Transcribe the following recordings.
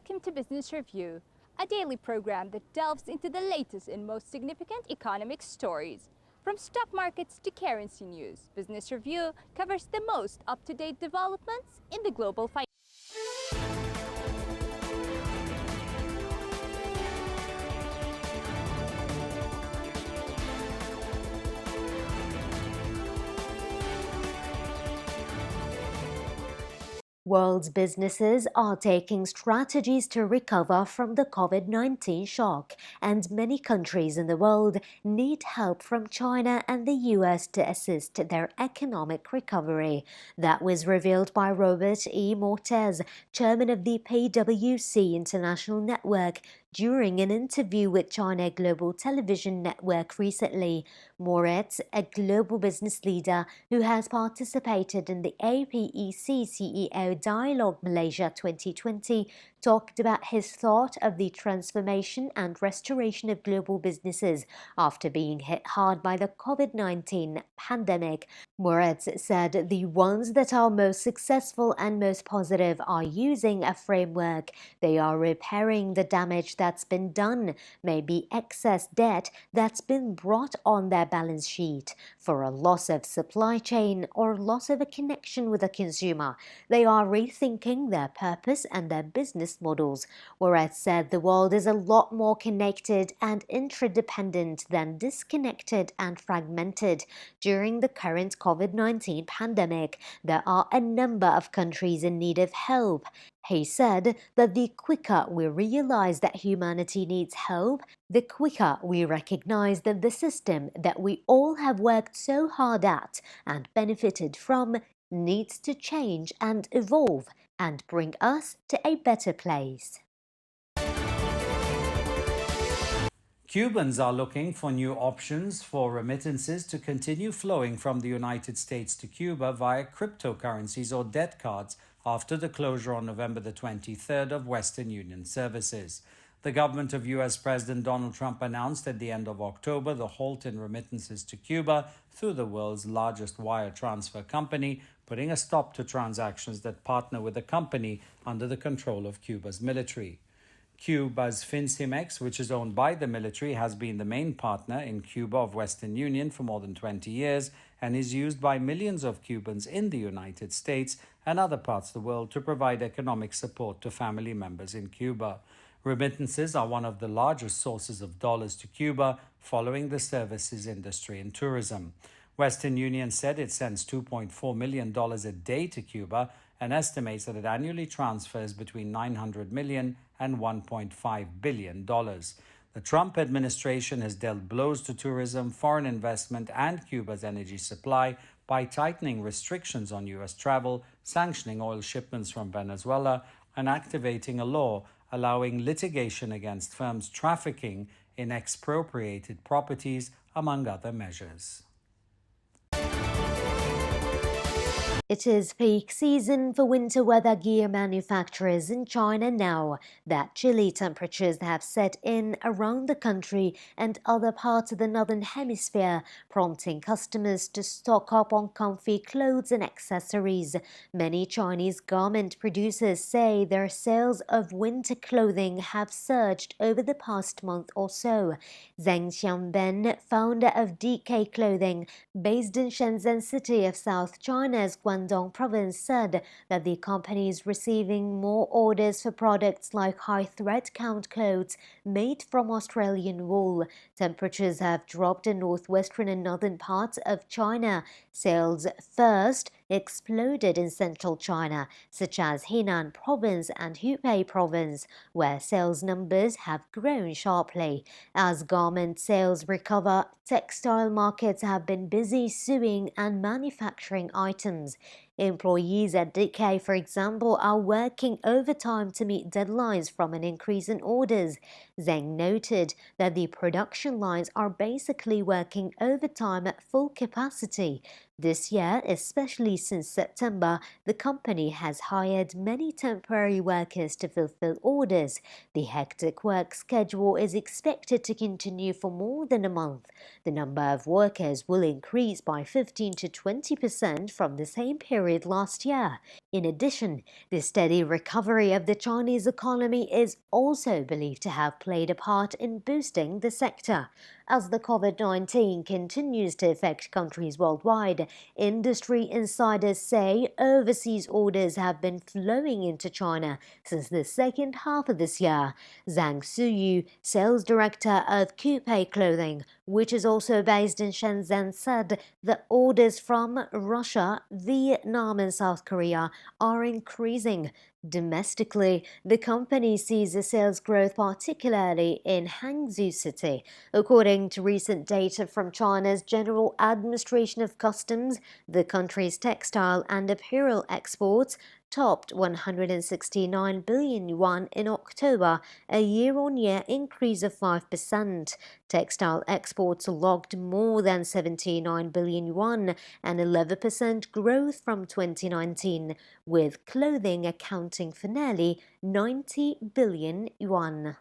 welcome to Business Review, a daily program that delves into the latest and most significant economic stories. From stock markets to currency news, Business Review covers the most up-to-date developments in the global finance. World's businesses are taking strategies to recover from the COVID-19 shock, and many countries in the world need help from China and the US to assist their economic recovery. That was revealed by Robert E. Mortez, chairman of the PwC International Network, during an interview with China Global Television Network recently. Moritz, a global business leader who has participated in the APEC CEO Dialogue Malaysia 2020, talked about his thought of the transformation and restoration of global businesses after being hit hard by the COVID-19 pandemic. Moritz said the ones that are most successful and most positive are using a framework. They are repairing the damage that's been done, maybe excess debt that's been brought on their balance sheet for a loss of supply chain or loss of a connection with a consumer. They are rethinking their purpose and their business models. Moritz said the world is a lot more connected and interdependent than disconnected and fragmented. During the current COVID-19 pandemic, there are a number of countries in need of help. He said that the quicker we realize that humanity needs help, the quicker we recognize that the system that we all have worked so hard at and benefited from needs to change and evolve and bring us to a better place. Cubans are looking for new options for remittances to continue flowing from the United States to Cuba via cryptocurrencies or debt cards after the closure on November the 23rd of Western Union services. The government of U.S. President Donald Trump announced at the end of October the halt in remittances to Cuba through the world's largest wire transfer company, putting a stop to transactions that partner with the company under the control of Cuba's military. Cuba's Fincimex, which is owned by the military, has been the main partner in Cuba of Western Union for more than 20 years and is used by millions of Cubans in the United States and other parts of the world to provide economic support to family members in Cuba. Remittances are one of the largest sources of dollars to Cuba, following the services industry and tourism. Western Union said it sends $2.4 million a day to Cuba and estimates that it annually transfers between $900 million and $1.5 billion. The Trump administration has dealt blows to tourism, foreign investment, and Cuba's energy supply by tightening restrictions on U.S. travel, sanctioning oil shipments from Venezuela, and activating a law allowing litigation against firms trafficking in expropriated properties, among other measures. It is peak season for winter weather gear manufacturers in China now that chilly temperatures have set in around the country and other parts of the northern hemisphere, prompting customers to stock up on comfy clothes and accessories. Many Chinese garment producers say their sales of winter clothing have surged over the past month or so. Zheng Xiangben, founder of DK Clothing, based in Shenzhen City of South China's Guangdong province, said that the company is receiving more orders for products like high thread count clothes made from Australian wool. Temperatures have dropped in northwestern and northern parts of China. Sales first exploded in central China, such as Henan province and Hubei province, where sales numbers have grown sharply. As garment sales recover, textile markets have been busy sewing and manufacturing items. Employees at DK, for example, are working overtime to meet deadlines from an increase in orders. Zheng noted that the production lines are basically working overtime at full capacity. This year, especially since September, the company has hired many temporary workers to fulfill orders. The hectic work schedule is expected to continue for more than a month. The number of workers will increase by 15 to 20% from the same period last year. In addition, the steady recovery of the Chinese economy is also believed to have played a part in boosting the sector. As the COVID-19 continues to affect countries worldwide, industry insiders say overseas orders have been flowing into China since the second half of this year. Zhang Suyu, sales director of Coupe Clothing, which is also based in Shenzhen, said that orders from Russia, Vietnam and South Korea are increasing. Domestically, the company sees a sales growth particularly in Hangzhou City. According to recent data from China's General Administration of Customs, the country's textile and apparel exports topped 169 billion yuan in October, a year-on-year increase of 5%. Textile exports logged more than 79 billion yuan, an 11% growth from 2019, with clothing accounting for nearly 90 billion yuan.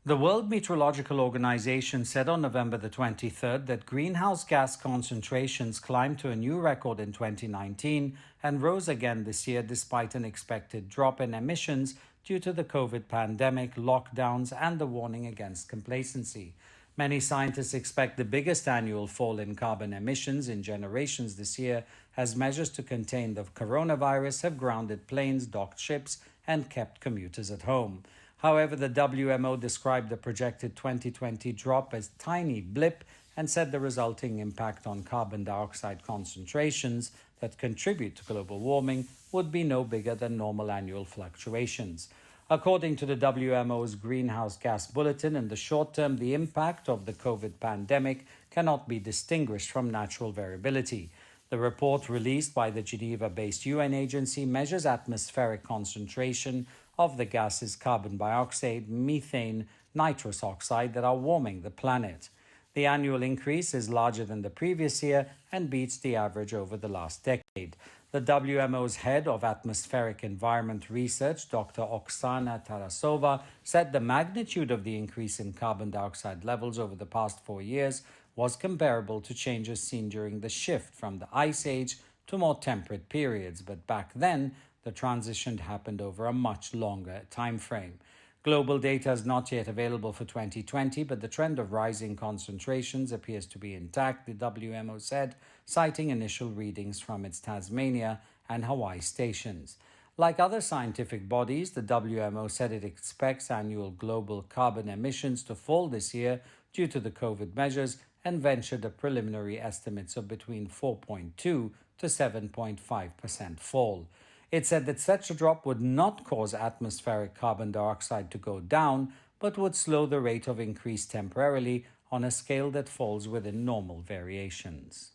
The World Meteorological Organization said on November the 23rd that greenhouse gas concentrations climbed to a new record in 2019 and rose again this year despite an expected drop in emissions due to the COVID pandemic, lockdowns, and the warning against complacency. Many scientists expect the biggest annual fall in carbon emissions in generations this year as measures to contain the coronavirus have grounded planes, docked ships, and kept commuters at home. However, the WMO described the projected 2020 drop as a tiny blip and said the resulting impact on carbon dioxide concentrations that contribute to global warming would be no bigger than normal annual fluctuations. According to the WMO's Greenhouse Gas Bulletin, in the short term, the impact of the COVID pandemic cannot be distinguished from natural variability. The report released by the Geneva-based UN agency measures atmospheric concentration of the gases carbon dioxide, methane, nitrous oxide that are warming the planet. The annual increase is larger than the previous year and beats the average over the last decade. The WMO's head of atmospheric environment research, Dr. Oksana Tarasova, said the magnitude of the increase in carbon dioxide levels over the past 4 years was comparable to changes seen during the shift from the Ice Age to more temperate periods, but back then, the transition happened over a much longer time frame. Global data is not yet available for 2020, but the trend of rising concentrations appears to be intact, the WMO said, citing initial readings from its Tasmania and Hawaii stations. Like other scientific bodies, the WMO said it expects annual global carbon emissions to fall this year due to the COVID measures and ventured a preliminary estimates of between 4.2 to 7.5% fall. It said that such a drop would not cause atmospheric carbon dioxide to go down, but would slow the rate of increase temporarily on a scale that falls within normal variations.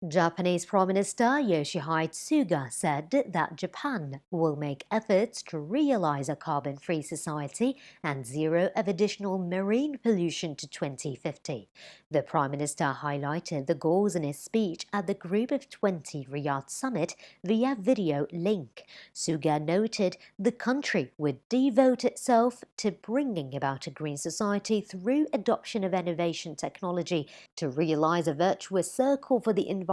Japanese Prime Minister Yoshihide Suga said that Japan will make efforts to realize a carbon-free society and zero of additional marine pollution to 2050. The Prime Minister highlighted the goals in his speech at the Group of 20 Riyadh Summit via video link. Suga noted the country would devote itself to bringing about a green society through adoption of innovation technology to realize a virtuous circle for the environment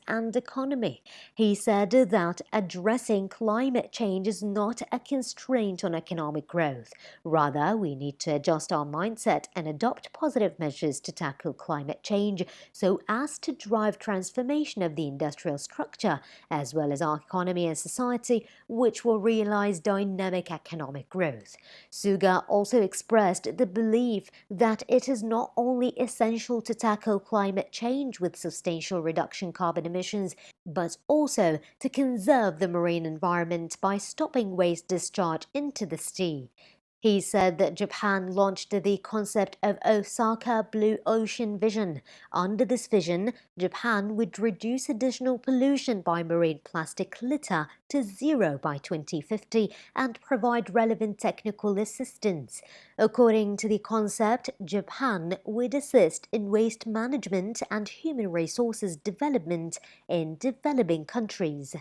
and economy. He said that addressing climate change is not a constraint on economic growth. Rather, we need to adjust our mindset and adopt positive measures to tackle climate change so as to drive transformation of the industrial structure as well as our economy and society, which will realize dynamic economic growth. Suga also expressed the belief that it is not only essential to tackle climate change with substantial reduction carbon emissions, but also to conserve the marine environment by stopping waste discharge into the sea. He said that Japan launched the concept of Osaka Blue Ocean Vision. Under this vision, Japan would reduce additional pollution by marine plastic litter to zero by 2050 and provide relevant technical assistance. According to the concept, Japan would assist in waste management and human resources development in developing countries.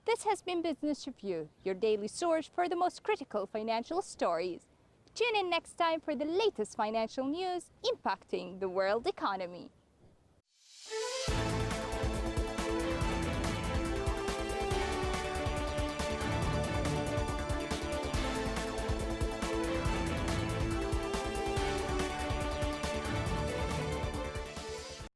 This has been Business Review, your daily source for the most critical financial stories. Tune in next time for the latest financial news impacting the world economy.